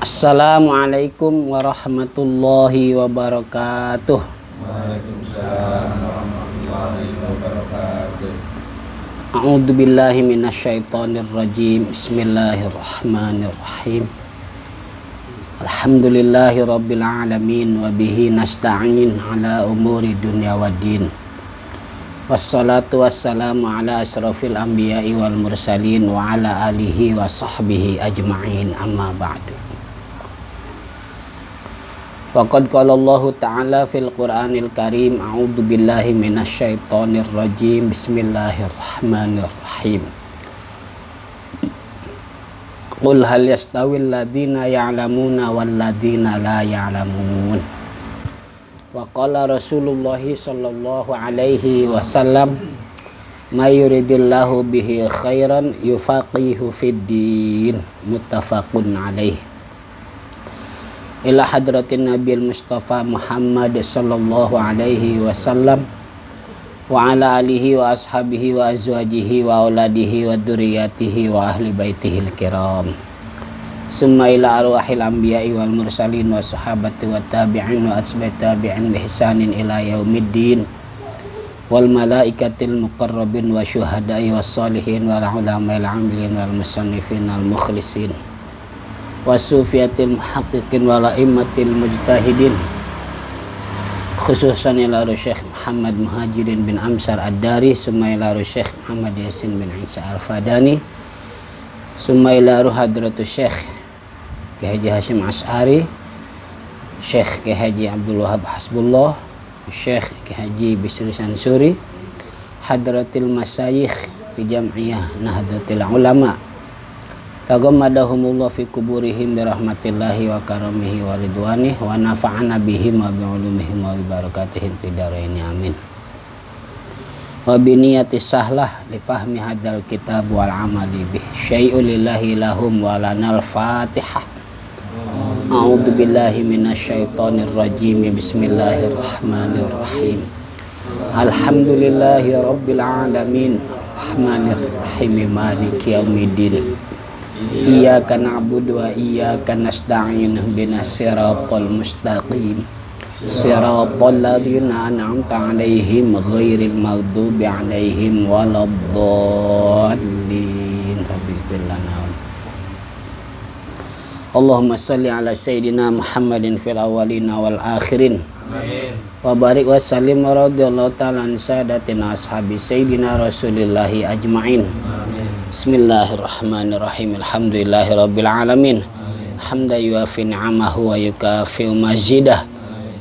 Assalamualaikum warahmatullahi wabarakatuh. Waalaikumsalam warahmatullahi wabarakatuh. A'udzu billahi minasyaitonir rajim. Bismillahirrahmanirrahim. Alhamdulillahi rabbil alamin wa bihi nasta'in ala umuri dunya waddin. Wassalatu wassalamu ala asyrafil anbiya'i wal mursalin wa ala alihi wa sahbihi ajma'in, amma ba'du. Waqad qala Allah ta'ala fil Qur'anil Karim, a'udzu billahi minasyaitonir rajim. Bismillahirrahmanirrahim. Qul hal yastawil ladzina ya'lamuna wal ladzina la ya'lamun. Wa qala Rasulullah sallallahu alaihi wasallam, may yuridillahu bihi khairan yufaqihu fid din. Muttafaqun alaih. Ila hadratin Nabil Mustafa Muhammad sallallahu alaihi wasallam wa ala alihi wa ashabihi wa azwajihi wa auladihi wa dzurriyyatihi wa ahli baitihil kiram. Summa ila arwahil anbiya'i wal mursalin wa sahabati wa tabi'in wa atba'i tabi'in bi ihsanin ila yaumiddin wal malaikatil muqarrabin wa syuhada'i was salihin wal ulama'il 'amilin wal musannifin al mukhlisin wasufiyatil muhaqqiqin wal a'immatil mujtahidin, khususan ila Syekh Muhammad Muhajirin bin Amsar Ad-Dari, summa ila Syekh Muhammad Yasin bin Isa Al-Fadani, summa ila hadratus Syekh Kiai Haji Hashim As'ari, Syekh Kiai Haji Abdul Wahab Hasbullah, Syekh Kiai Haji Bisri Sansuri, hadratil masyayikh fi jam'iyah Nahdlatul Ulama, tagammadahumullah fi kuburihim birahmatillahi wa karamihi wa ridwanih wa nafa'ana bihim wa bi'ulumihim wa bibarakatihim fi daraini amin. Wa biniyatis sahlah li fahmi hadzal kitab wal amali bih syai'un lillahi lahum wa lanal fatihah. A'udzu billahi minasyaitonir rajim. Bismillahirrahmanirrahim. Alhamdulillahi rabbil alamin arrahmanir rahim maliki yaumiddin. Iyyaka na'budu wa iyyaka nasta'in ihdinas siratal mustaqim siratal ladzina an'amta 'alaihim ghairil maghdubi 'alaihim waladdallin. Allahumma shalli ala sayyidina Muhammadin fil awwalina wal akhirin. Amin. Wa barik wa sallim wa radhiyallahu ta'ala an sadatina ashabi sayyidina Rasulillahi ajma'in. Bismillahirrahmanirrahim. Alhamdulillahi rabbil alamin. Hamdan yuafi ni'amahu wa yukafi'u mazidah.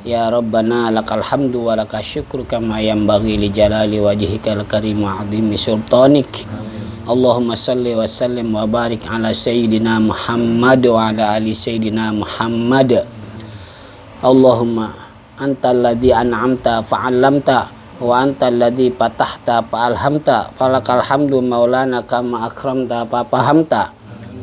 Ya Rabbana lakal hamdu wa lakal syukru kama yanbaghi li jalali wajhikal karim wa 'azimi sultanik. Allahumma salli wa sallim wa barik ala sayyidina Muhammad wa ala ali sayyidina Muhammad. Allahumma antal ladzi an'amta fa'allamta wa antal ladzi fatahta fa'alhamta falakal hamdu maulana kama akramta fafahamta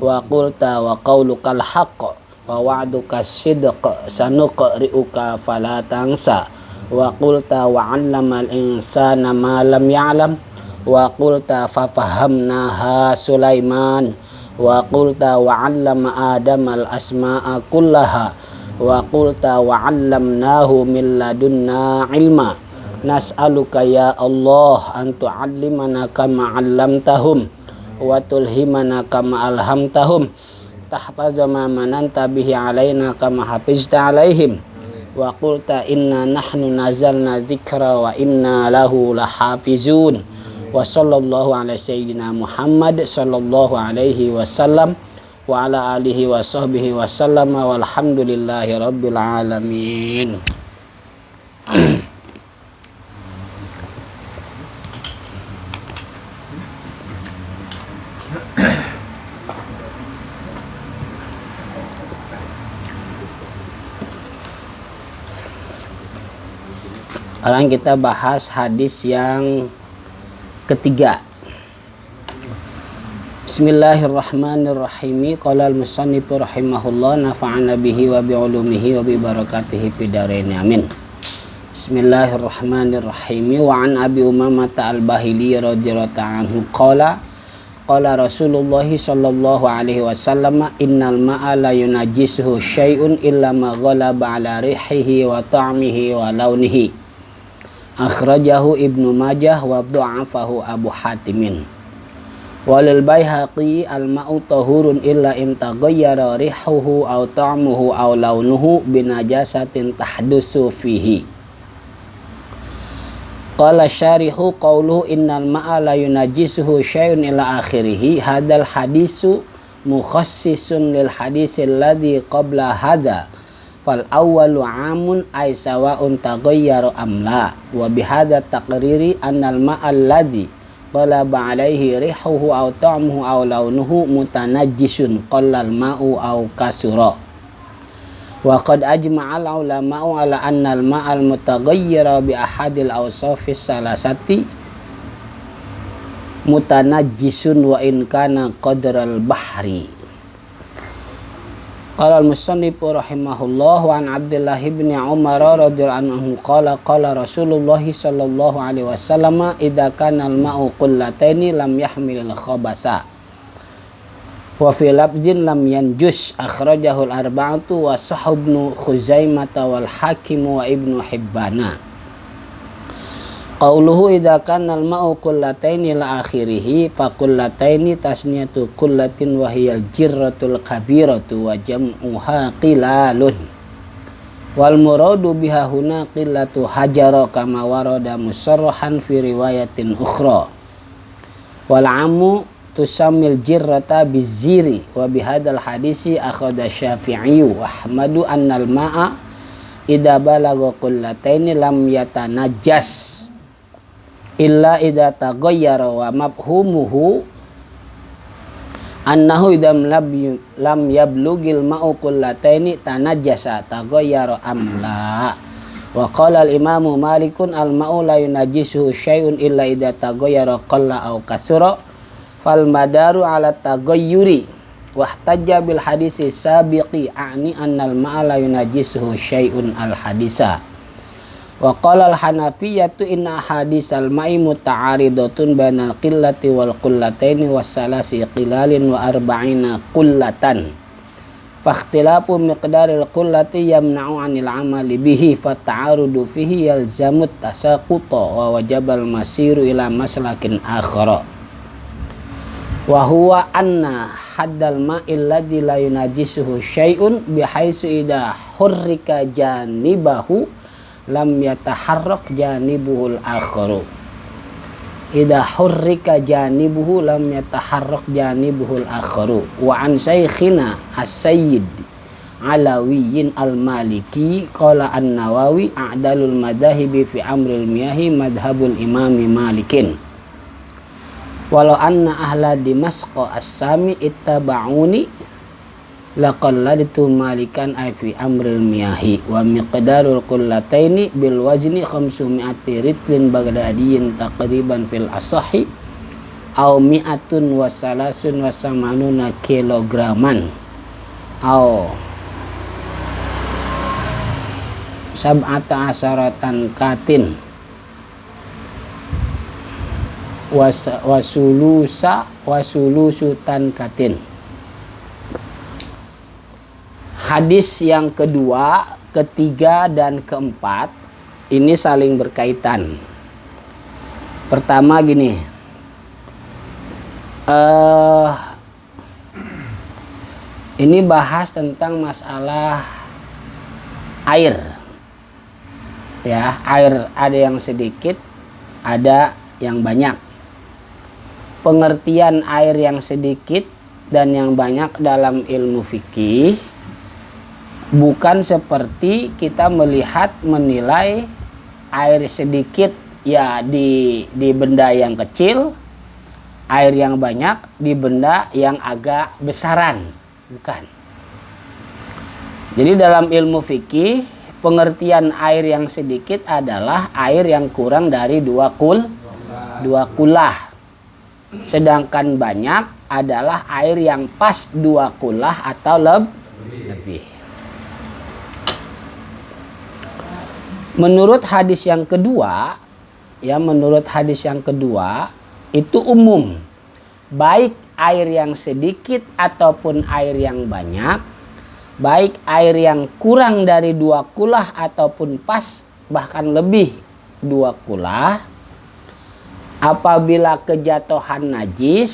wa qulta wa qaulukal haqq wa wa'duka sidq sanuqri'uka fala tansa wa qulta wa 'allamal insana ma lam ya'lam wa qulta fafahamnaha Sulaiman wa qulta wa 'allama adamal asma'a kullaha wa qulta wa 'allamnahu min ladunna ilma. Nas'aluka ya Allah an tu'allimana kama 'allamtahum wa tulhimana kama alhamtahum, tahfaza ma mananta bihi alaina kama hafizta alaihim. Wa qulta inna nahnu nazalna dzikra wa inna lahu lahafizun. Wa sallallahu ala sayyidina Muhammad sallallahu alaihi wasallam wa ala alihi wa sahbihi wa sallama walhamdulillahi rabbil alamin. Sekarang kita bahas hadis yang ketiga. Bismillahirrahmanirrahim. Qala al-musannif rahimahullah nafa'ana bihi wa bi'ulumihi wa bi barakatihi fid dharain amin. Bismillahirrahmanirrahim. Wa an Abi Umamah al-Bahili radhiyallahu anhu qala qala Rasulullah sallallahu alaihi wasallam innal ma'a la yunajjisuhu syai'un illa ma ghalaba ala rihihi wa ta'mihi wa launihi. Akhrajahu Ibnu Majah wa dha'afahu Abu Hatimin. Walil Baihaqi al-ma'u tahurun illa in taghayyara rihuhu aw ta'muhu aw launuhu binajasatin tahdusu fihi. Qala syarihu qawluhu innal ma'a la yunajjisuhu syai'un ila akhirih. Hadal hadisu mukhassisun lil hadisil ladzi qabla hada. Fal awwalu 'amun ay sawa'un taghayyara am la. Wa bihadza taqriri annal ma'a alladzi qalaba 'alaihi rihuhu aw ta'muhu aw launuhu mutanajjisun qallal ma'u aw kasura. Wa qad ajma'al ulama'u ala annal ma'al mutaghayyira bi ahadil awsafis salasati mutanajjisun wa in kana qadral bahri. Qala al-musannif rahimahullah wa an Abdullah bin Umar radhiyallahu anhu qala qala Rasulullah sallallahu alaihi wasallam idza kana al-ma'u qullataini lam yahmilil khabasa. Wa fi labzin lam yanjus. Akhrajahul arba'atu wa sahih Ibnu Khuzaimah wal Hakim wa Ibnu Hibbana. Qauluhu idza kana al-ma'u qullataini la akhirih fa qullataini tasniyatu qullatin wa hiyal jirratul kabiratu wa jam'uha qilalun. Wal muradu biha huna qillatu hajara kama warada musarrahan fi riwayatin ukhra. Wal 'ammu tusamil jirrata biziri wa bihadal hadisi akhadha Syafi'i wa Ahmadu annal ma'a idza balagha qullataini lam yatanajjas illa idza taghayyara wa mafhumuhu annahu idza lam yablugil ma'u qullataini tanajjasa taghayyara amla. Wa qala al-imamu Malikun al-ma'u la yunajjisuhu syai'un illa idza taghayyara qalla aw kasura fal madaru ala taghayyuri wahtajja bil hadisi sabiqi a'ni annal ma'a la yunajjisuhu syai'un al hadisa. Wa qala al hanafiyatu inna hadisal ma'i muta'aridatun bainal qillati wal qullataini was salasi qilalin wa arba'ina qullatan fakhtilafu miqdaril qullati yamna'u 'anil 'amali bihi fata'arudu fihi yalzamut tasaquta wa wajabal masiru ila maslakin akhara. Wa huwa anna haddal ma'il ladzi la yunajjisuhu syai'un bihaitsu idza hurrika janibahu lam yataharrak janibuhul akharu. Idza hurrika janibuhu lam yataharrak janibuhul akharu. Wa an saikhina as-sayyid Alawiyyin al-Maliki qala an-Nawawi a'dalul madahibi fi amril miyahi madhabul imami Malikin. Walau anna ahla Dimasqa as-sami ittaba'uni laqalladitu malikan ay fi amril miyahi wa miqdarul qullataini bil wazni 500 ritlin bagdadiyin taqriban fil asahi aw mi'atun wa salasun wa samanuna kilograman aw sab'ata asaratan katin wasulusutan katin. Hadis yang kedua, ketiga dan keempat ini saling berkaitan. Pertama gini, ini bahas tentang masalah air. Ya, air ada yang sedikit, ada yang banyak. Pengertian air yang sedikit dan yang banyak dalam ilmu fikih bukan seperti kita melihat menilai air sedikit ya di benda yang kecil, air yang banyak di benda yang agak besaran, bukan. Jadi dalam ilmu fikih pengertian air yang sedikit adalah air yang kurang dari 2 kulah. Sedangkan banyak adalah air yang pas 2 kulah atau lebih. Menurut hadis yang kedua itu umum. baik air yang sedikit ataupun air yang banyak, baik air yang kurang dari 2 kulah ataupun pas bahkan lebih 2 kulah, apabila kejatuhan najis,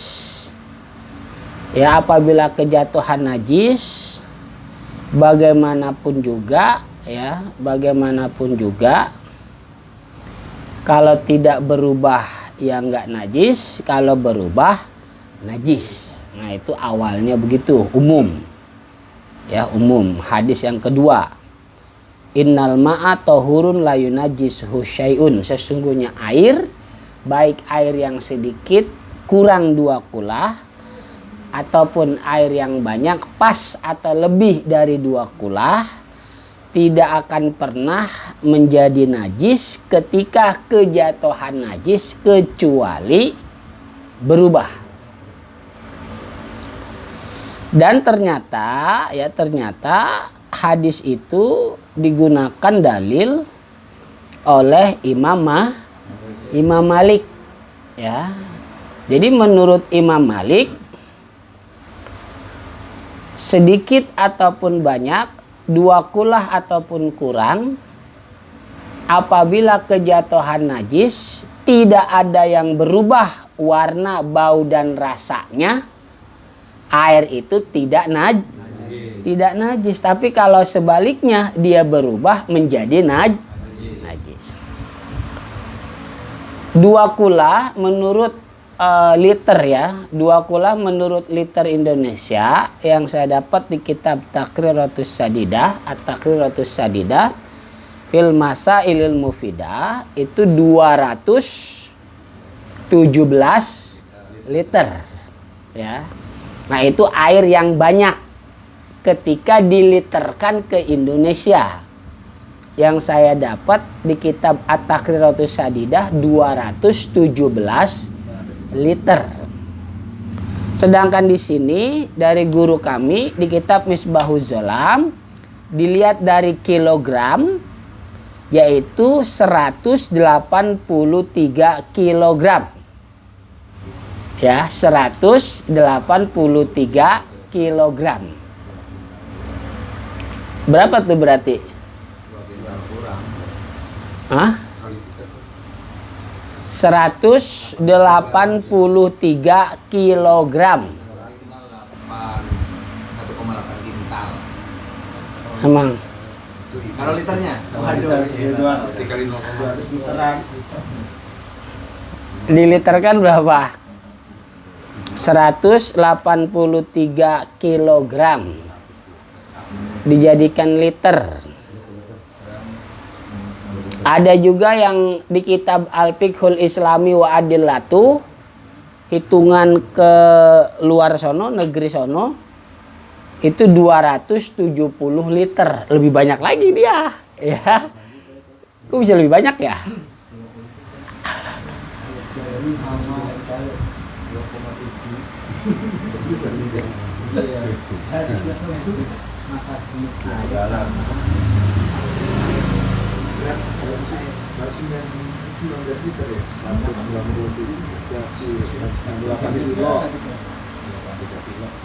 ya apabila kejatuhan najis, bagaimanapun juga kalau tidak berubah ya nggak najis, kalau berubah najis. Nah itu awalnya begitu, umum. Ya umum. Hadis yang kedua, innal ma'a tahurun la yunajjisuhu syai'un. Sesungguhnya air, baik air yang sedikit kurang 2 kulah ataupun air yang banyak pas atau lebih dari 2 kulah, tidak akan pernah menjadi najis ketika kejatuhan najis kecuali berubah. Dan ternyata hadis itu digunakan dalil oleh Imam Malik, ya. Jadi menurut Imam Malik, sedikit ataupun banyak, 2 kulah ataupun kurang, apabila kejatuhan najis tidak ada yang berubah warna, bau dan rasanya, air itu tidak najis. Tapi kalau sebaliknya dia berubah menjadi najis. 2 kulah menurut liter ya, 2 kulah menurut liter Indonesia yang saya dapat di kitab Taqriratus Sadidah, At-Taqriratus Sadidah fil Masailil Mufidah itu 217 liter ya. Nah itu air yang banyak ketika diliterkan ke Indonesia. Yang saya dapat di kitab At-Taqriratus Sadidah 217 liter. Sedangkan di sini dari guru kami di kitab Misbahuz Zolam dilihat dari kilogram, yaitu 183 kilogram. Ya, 183 kilogram. Berapa tuh berarti? Hah? 183 kilogram. 1,8 kintal. Emang. Kalau liternya? Waduh, dikali 0,2 literan. Diliterkan berapa? 183 kilogram. Dijadikan liter. Ada juga yang di kitab Al-Fiqhul Islami wa Adillatu, hitungan ke luar sono, negeri sono, itu 270 liter. Lebih banyak lagi dia. Ya. Kok bisa lebih banyak ya?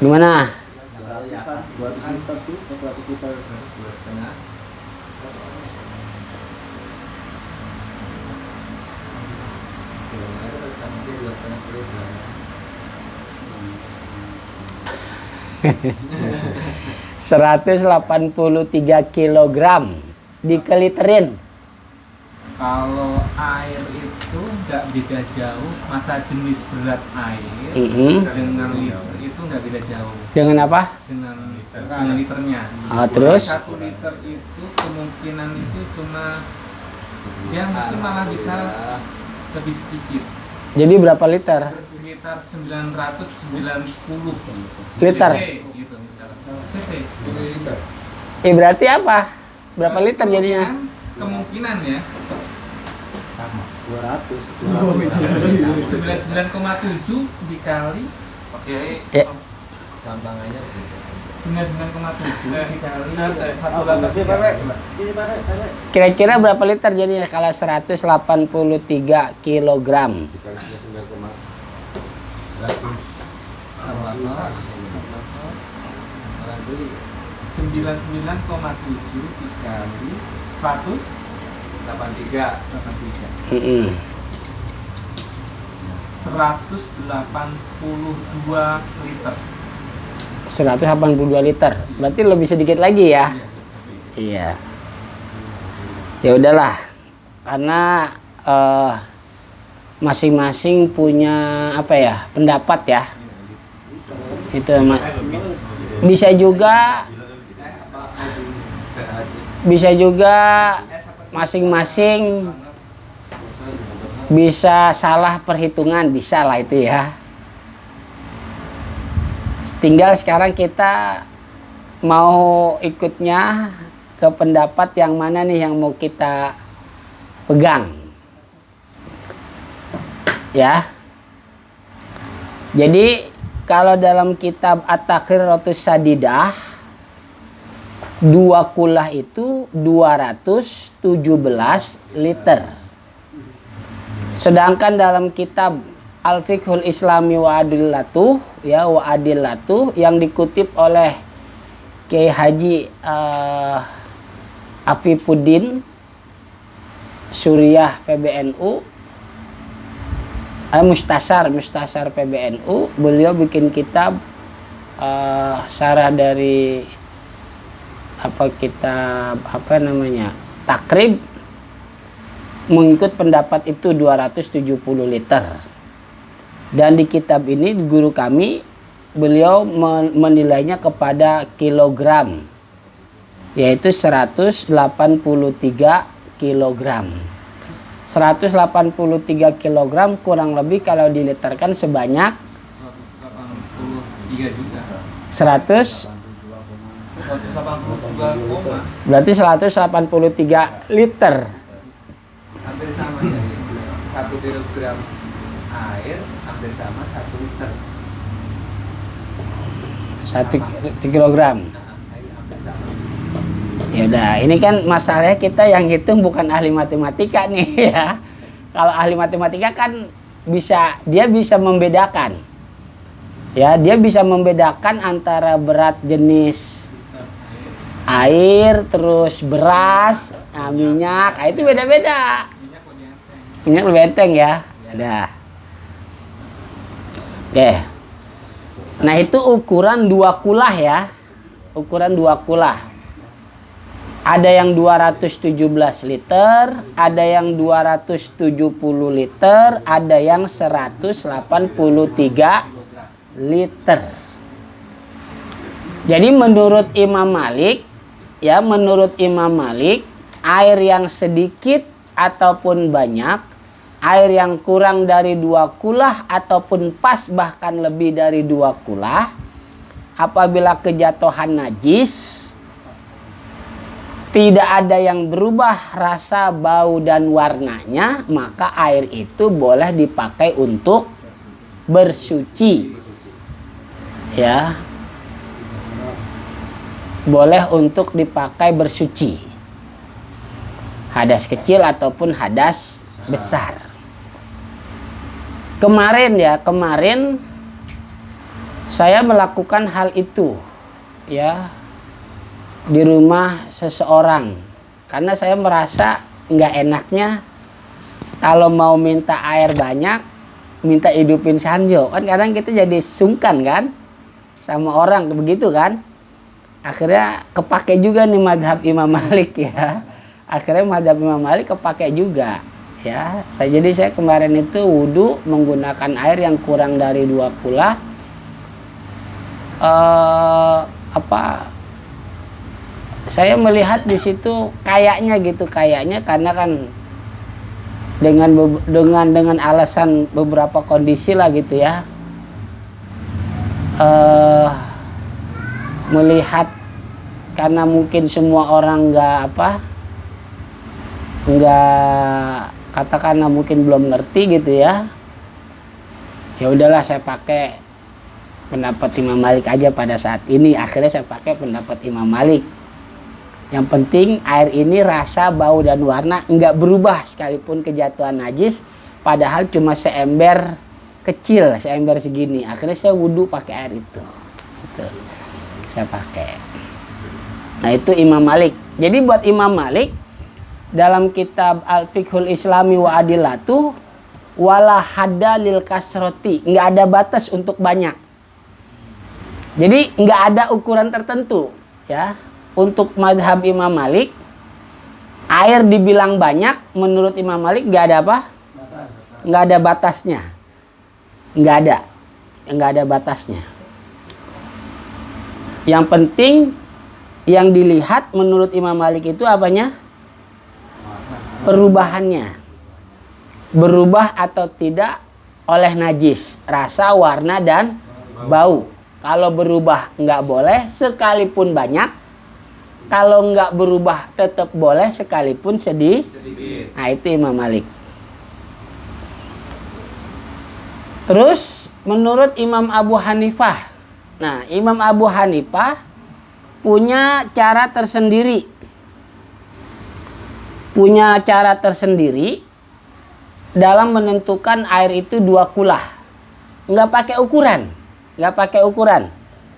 Gimana? ...183 kilogram dikeliterin. Kalau air itu nggak beda jauh, masa jenis berat air dengan liter itu nggak beda jauh. Dengan apa? Dengan liternya. Terus? 1 liter itu kemungkinan itu cuma, ya mungkin malah bisa lebih sedikit. Jadi berapa liter? Sekitar 990 liter. cc gitu misalnya. Cc. Berarti apa? Berapa liter jadinya? Kemungkinan ya. Sama 200. 99,7 dikali Gampangannya 99,7 dikali 1,8. Kira-kira berapa liter jadinya kalau 183 kilogram? 99,7 dikali 183 182 liter. 182 liter. Berarti lebih sedikit lagi ya. Iya. Ya udahlah. Karena masing-masing punya apa ya? Pendapat ya. Itu bisa juga masing-masing bisa salah perhitungan, bisa lah itu ya. Tinggal sekarang kita mau ikutnya ke pendapat yang mana nih yang mau kita pegang. Ya. Jadi kalau dalam kitab At-Taqriratus Sadidah, 2 kulah itu 217 liter. Sedangkan dalam kitab Al-Fiqhul Islami wa Adillatuh ya wa Adillatuh yang dikutip oleh Kiai Haji Afifuddin Suriah PBNU, Mustasar PBNU, beliau bikin kitab syarah dari Takrib, mengikut pendapat itu 270 liter. Dan di kitab ini guru kami beliau menilainya kepada kilogram, yaitu 183 kilogram. 183 kilogram kurang lebih kalau diliterkan sebanyak 183 juga. 182, berarti 183 liter. Hampir sama ya. 1 kilogram air hampir sama 1 liter. 1 kilogram. Ya udah, ini kan masalahnya kita yang hitung bukan ahli matematika nih ya. Kalau ahli matematika kan dia bisa membedakan. Ya, dia bisa membedakan antara berat jenis air, terus beras, minyak, itu beda-beda. Minyak lebih enteng ya. Ada. Oke. Nah, itu ukuran 2 kulah ya. Ukuran 2 kulah. Ada yang 217 liter, ada yang 270 liter, ada yang 183 liter. Jadi menurut Imam Malik, air yang sedikit ataupun banyak, air yang kurang dari 2 kulah ataupun pas bahkan lebih dari 2 kulah, apabila kejatuhan najis, tidak ada yang berubah rasa, bau, dan warnanya, maka air itu boleh dipakai untuk bersuci. Ya. Boleh untuk dipakai bersuci. Hadas kecil ataupun hadas besar. Kemarin saya melakukan hal itu. Ya. Di rumah seseorang, karena saya merasa nggak enaknya kalau mau minta air banyak, minta hidupin sanjo, kan kadang kita jadi sungkan kan sama orang begitu kan. Akhirnya kepake juga nih mazhab Imam Malik ya. Akhirnya mazhab Imam Malik kepake juga ya. Jadi saya kemarin itu wudu menggunakan air yang kurang dari 2 kulah. Saya melihat di situ kayaknya karena kan dengan alasan beberapa kondisi lah gitu ya, melihat karena mungkin semua orang nggak katakanlah mungkin belum ngerti gitu ya. Ya udahlah, saya pakai pendapat Imam Malik aja pada saat ini. Akhirnya saya pakai pendapat Imam Malik. Yang penting air ini rasa, bau, dan warna enggak berubah sekalipun kejatuhan najis, padahal cuma seember kecil, seember segini. Akhirnya saya wudhu pakai air itu. Gitu. Saya pakai. Nah itu Imam Malik. Jadi buat Imam Malik dalam kitab Al-Fiqhul Islami wa Adillatuh wala hadda lil kasroti, nggak ada batas untuk banyak. Jadi nggak ada ukuran tertentu ya. Untuk mazhab Imam Malik, air dibilang banyak menurut Imam Malik nggak ada apa? Nggak ada batasnya. Nggak ada batasnya. Yang penting yang dilihat menurut Imam Malik itu apanya? Perubahannya. Berubah atau tidak oleh najis, rasa, warna, dan bau. Kalau berubah nggak boleh sekalipun banyak. Kalau nggak berubah tetap boleh sekalipun sedikit. Nah itu Imam Malik. Terus menurut Imam Abu Hanifah. Nah Imam Abu Hanifah punya cara tersendiri. Dalam menentukan air itu 2 kulah. Nggak pakai ukuran.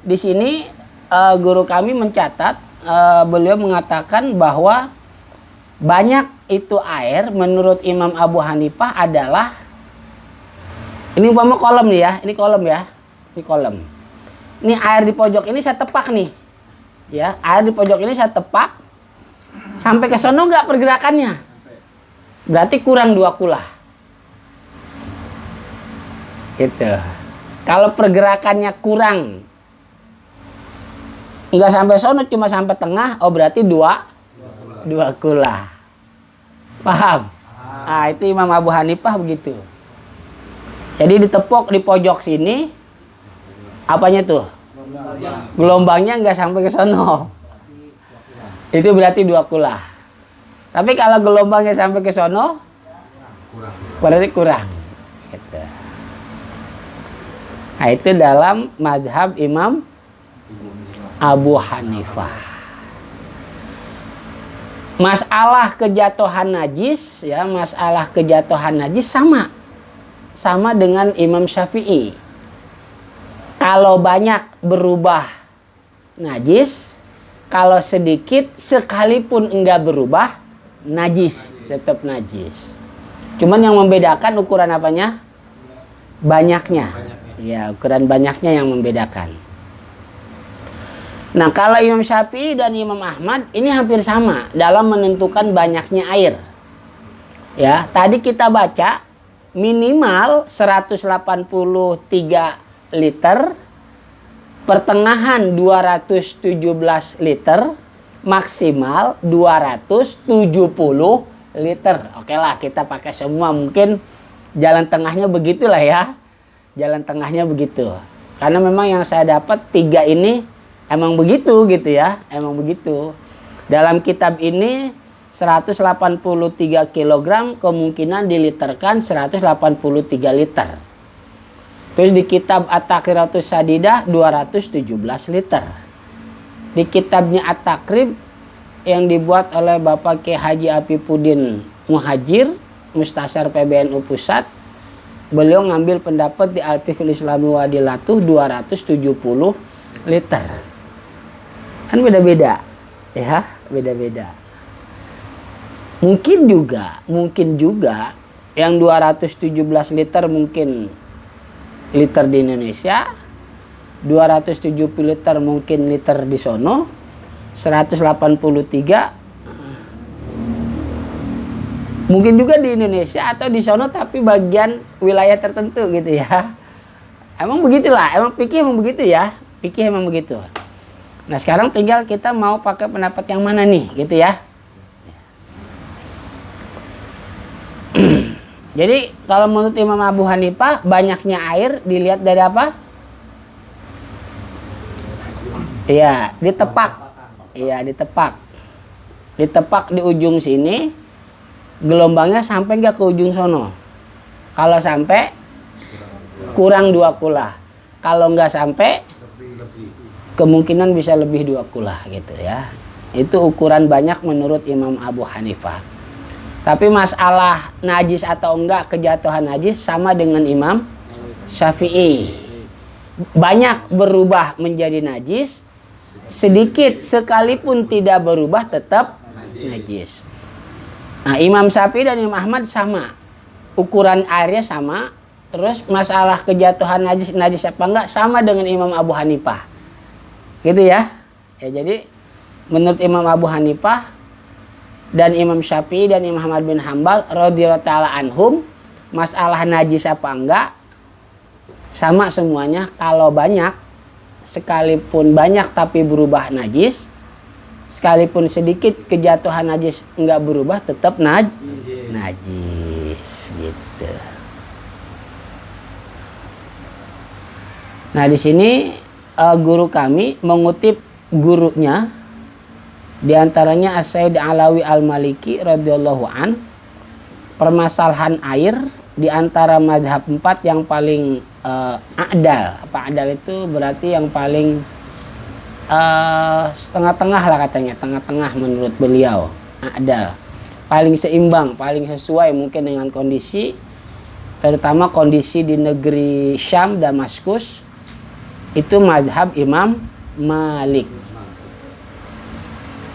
Di sini guru kami mencatat, beliau mengatakan bahwa banyak itu air menurut Imam Abu Hanifah adalah, ini umpama kolom nih ya, ini kolom. Ini air di pojok ini saya tepak nih. Ya, air di pojok ini saya tepak sampai ke sono nggak pergerakannya. Berarti kurang 2 kulah. Gitu. Kalau pergerakannya kurang, nggak sampai sono, cuma sampai tengah, oh berarti 2 kulah. Paham? Nah itu Imam Abu Hanifah begitu. Jadi ditepuk di pojok sini, apanya tuh? Gelombangnya nggak sampai ke sono. Itu berarti 2 kulah. Tapi kalau gelombangnya sampai ke sono, berarti kurang. Gitu. Nah itu dalam mazhab Imam Abu Hanifah. Masalah kejatuhan najis ya, sama dengan Imam Syafi'i. Kalau banyak berubah najis, kalau sedikit sekalipun enggak berubah najis, tetap najis. Cuman yang membedakan ukuran apanya? Banyaknya. Ya, ukuran banyaknya yang membedakan. Nah, kalau Imam Syafi'i dan Imam Ahmad ini hampir sama dalam menentukan banyaknya air. Ya, tadi kita baca minimal 183 liter, pertengahan 217 liter, maksimal 270 liter. Oke lah, kita pakai semua, mungkin jalan tengahnya begitulah ya. Jalan tengahnya begitu. Karena memang yang saya dapat 3 ini emang begitu gitu ya. Emang begitu. Dalam kitab ini 183 kg kemungkinan diliterkan 183 liter. Terus di kitab At-Taqiratus Sadidah 217 liter. Di kitabnya At-Taqrib yang dibuat oleh Bapak Kiai Haji Afifuddin Muhajir, Mustasar PBNU Pusat, beliau ngambil pendapat di Al-Fiqhul Islami wa Adillatuh 270 liter. Kan beda-beda. Ya, beda-beda. Mungkin juga yang 217 liter mungkin liter di Indonesia, 270 liter mungkin liter di sono, 183 mungkin juga di Indonesia atau di sono tapi bagian wilayah tertentu gitu ya. Emang begitulah, emang fikih emang begitu ya. Fikih emang begitu. Nah sekarang tinggal kita mau pakai pendapat yang mana nih gitu ya. Jadi kalau menurut Imam Abu Hanifah banyaknya air dilihat dari apa? Iya, ditepak. Iya, ditepak. Ditepak di ujung sini. Gelombangnya sampai nggak ke ujung sono. Kalau sampai kurang 2 kulah. Kalau nggak sampai kemungkinan bisa lebih 2 kulah gitu ya. Itu ukuran banyak menurut Imam Abu Hanifah. Tapi masalah najis atau enggak, kejatuhan najis sama dengan Imam Syafi'i. Banyak berubah menjadi najis, sedikit sekalipun tidak berubah tetap najis. Nah, Imam Syafi'i dan Imam Ahmad sama. Ukuran airnya sama. Terus masalah kejatuhan najis apa enggak sama dengan Imam Abu Hanifah. Gitu ya. Ya, jadi menurut Imam Abu Hanifah dan Imam Syafi'i dan Imam Ahmad bin Hambal radhiyallahu ta'ala anhum, masalah najis apa enggak sama semuanya. Kalau banyak, sekalipun banyak tapi berubah najis, sekalipun sedikit kejatuhan najis enggak berubah tetap najis gitu. Nah, di sini guru kami mengutip gurunya, di antaranya As-Sayyid Alawi Al-Maliki radhiyallahu an, permasalahan air di antara mazhab 4 yang paling a'dal. Apa a'dal itu berarti yang paling setengah-tengah lah katanya, tengah-tengah menurut beliau. A'dal, paling seimbang, paling sesuai mungkin dengan kondisi, terutama kondisi di negeri Syam, Damaskus. Itu mazhab Imam Malik.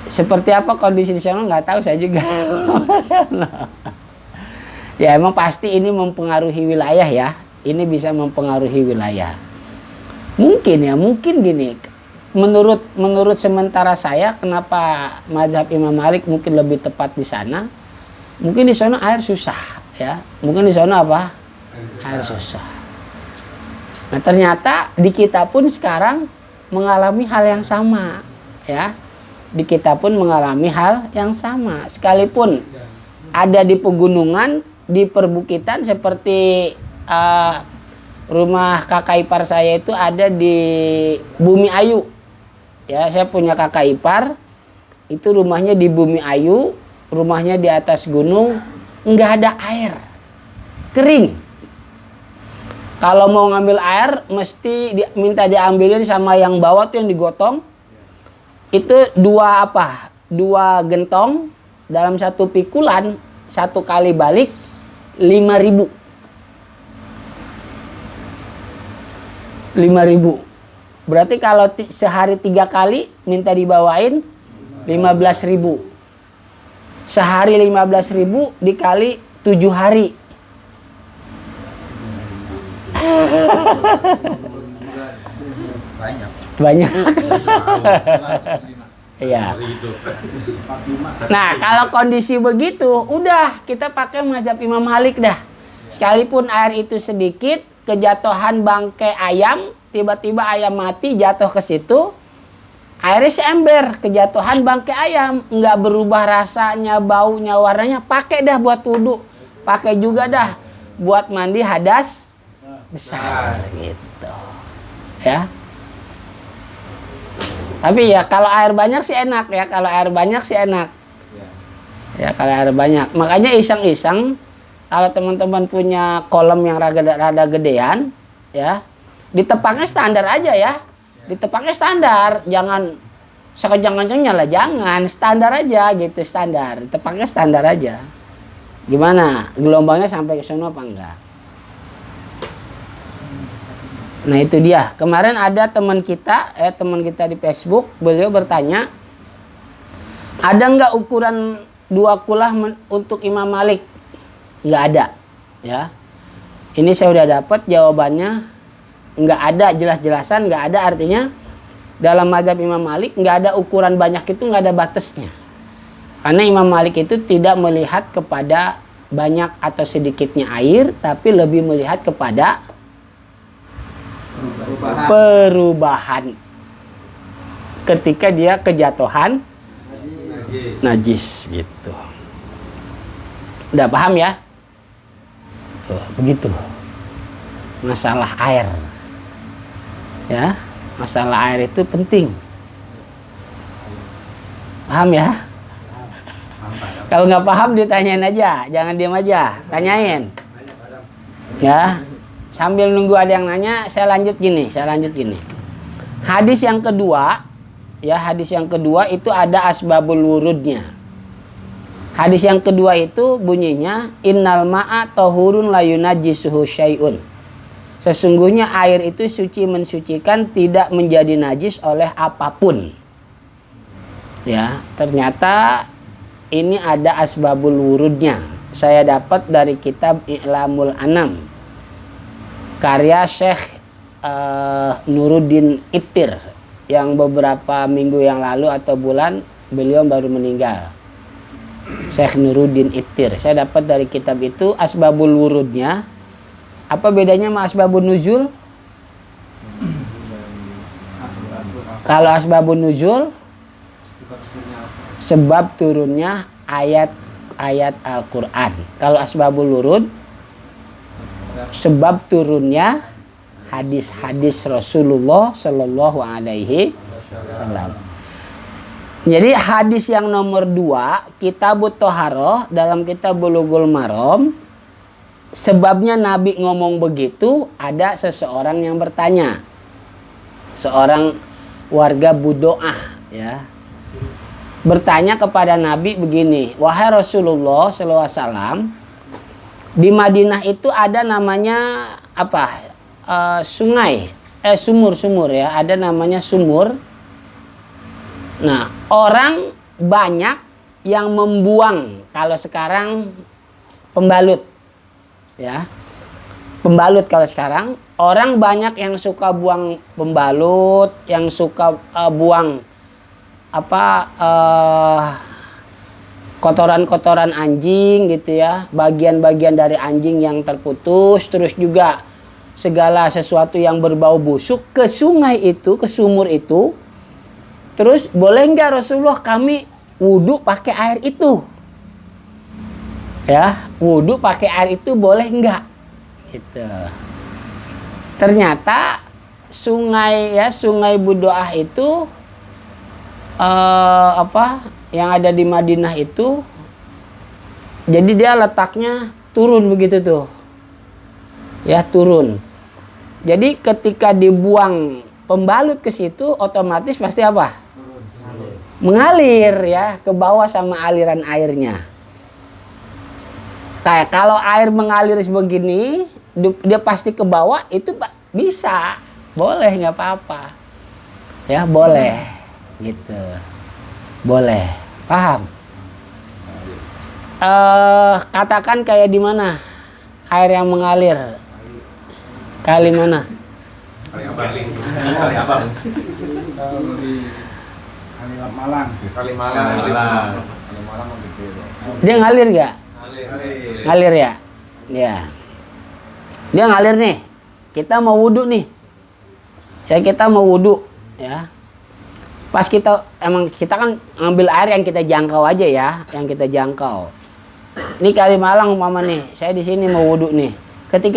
Seperti apa kondisi di sana nggak tahu saya juga. Ya, emang pasti ini mempengaruhi wilayah ya. Ini bisa mempengaruhi wilayah. Mungkin gini. Menurut sementara saya, kenapa mazhab Imam Malik mungkin lebih tepat di sana? Mungkin di sana air susah ya. Mungkin di sana apa? Air susah. Nah, ternyata di kita pun sekarang mengalami hal yang sama ya. Di kita pun mengalami hal yang sama. Sekalipun ada di pegunungan, di perbukitan seperti rumah kakak ipar saya itu ada di Bumi Ayu. Ya, saya punya kakak ipar, itu rumahnya di Bumi Ayu, rumahnya di atas gunung, nggak ada air, kering. Kalau mau ngambil air mesti minta diambilin sama yang bawa tuh, yang digotong. Itu dua gentong dalam satu pikulan, satu kali balik 5.000. 5.000. Berarti kalau sehari 3 kali minta dibawain 15.000. Sehari 15.000 dikali 7 hari. Banyak. Iya. Nah, kalau kondisi begitu, udah kita pakai mazhab Imam Malik dah. Sekalipun air itu sedikit, kejatuhan bangkai ayam, tiba-tiba ayam mati jatuh ke situ, airnya seember, kejatuhan bangkai ayam, nggak berubah rasanya, baunya, warnanya, pakai dah buat wudu, pakai juga dah buat mandi hadas besar gitu ya. Tapi ya kalau air banyak sih enak ya, kalau air banyak sih enak ya, kalau air banyak. Makanya iseng-iseng kalau teman-teman punya kolam yang rada gedean ya, ditepangnya standar aja ya, ditepangnya standar, jangan sekejang-kencangnya lah, jangan, standar aja gitu, standar, ditepangnya standar aja. Gimana, gelombangnya sampai ke sana apa enggak? Nah, itu dia. Kemarin ada teman kita di Facebook, beliau bertanya, ada nggak ukuran 2 kulah untuk Imam Malik? Nggak ada, ya. Ini saya udah dapat jawabannya, nggak ada, jelas-jelasan nggak ada. Artinya dalam mazhab Imam Malik nggak ada ukuran banyak, itu nggak ada batasnya. Karena Imam Malik itu tidak melihat kepada banyak atau sedikitnya air, tapi lebih melihat kepada perubahan ketika dia kejatuhan najis gitu. Udah paham ya? Tuh, begitu. Masalah air. Ya, masalah air itu penting. Paham ya? Kalau nggak paham ditanyain aja, jangan diam aja, tanyain. Ya. Sambil nunggu ada yang nanya, saya lanjut gini. Hadis yang kedua, ya, hadis yang kedua itu ada asbabul wurudnya. Hadis yang kedua itu bunyinya innal ma'a tahurun la yunajjisuhu syai'un. Sesungguhnya air itu suci mensucikan, tidak menjadi najis oleh apapun. Ya, ternyata ini ada asbabul wurudnya. Saya dapat dari kitab I'lamul Anam, karya Syekh Nuruddin Ittir, yang beberapa minggu yang lalu atau bulan beliau baru meninggal. Syekh Nuruddin Ittir. Saya dapat dari kitab itu asbabul wurudnya. Apa bedanya sama asbabun nuzul? Kalau asbabun nuzul, sebab turunnya ayat-ayat Al-Quran. Kalau asbabul wurud, sebab turunnya hadis-hadis Rasulullah Shallallahu Alaihi Wasallam. Jadi hadis yang nomor 2, Kitabut Thaharah dalam kitab Bulughul Maram, sebabnya Nabi ngomong begitu, ada seseorang yang bertanya, seorang warga Budoah, ya, bertanya kepada Nabi begini, wahai Rasulullah SAW, di Madinah itu ada namanya apa? Sumur ya, ada namanya sumur. Nah, orang banyak yang membuang, kalau sekarang pembalut. Ya, pembalut kalau sekarang orang banyak yang suka buang pembalut, yang suka buang kotoran-kotoran anjing gitu ya, bagian-bagian dari anjing yang terputus, terus juga segala sesuatu yang berbau busuk ke sungai itu, ke sumur itu. Terus boleh nggak Rasulullah kami wudhu pakai air itu? Ya, wudhu pakai air itu boleh nggak? Gitu. Ternyata sungai Budoah itu yang ada di Madinah itu, jadi dia letaknya turun begitu tuh, ya, turun. Jadi ketika dibuang pembalut ke situ, otomatis pasti apa? Mengalir ya ke bawah sama aliran airnya. Kayak kalau air mengalir sebegini, dia pasti ke bawah, itu bisa, boleh, nggak apa-apa, ya, boleh, gitu, boleh, paham? Katakan kayak di mana air yang mengalir, kali mana? Kali apa? Kali Malang. Dia ngalir nggak? Ngalir ya? Ya. Dia ngalir nih. Kita mau wudhu nih. Kita mau wudhu, ya. Pas kita kan ngambil air yang kita jangkau aja ya, yang kita jangkau. Ini Kali Malang umpama nih. Saya di sini mau wudhu nih. Ketika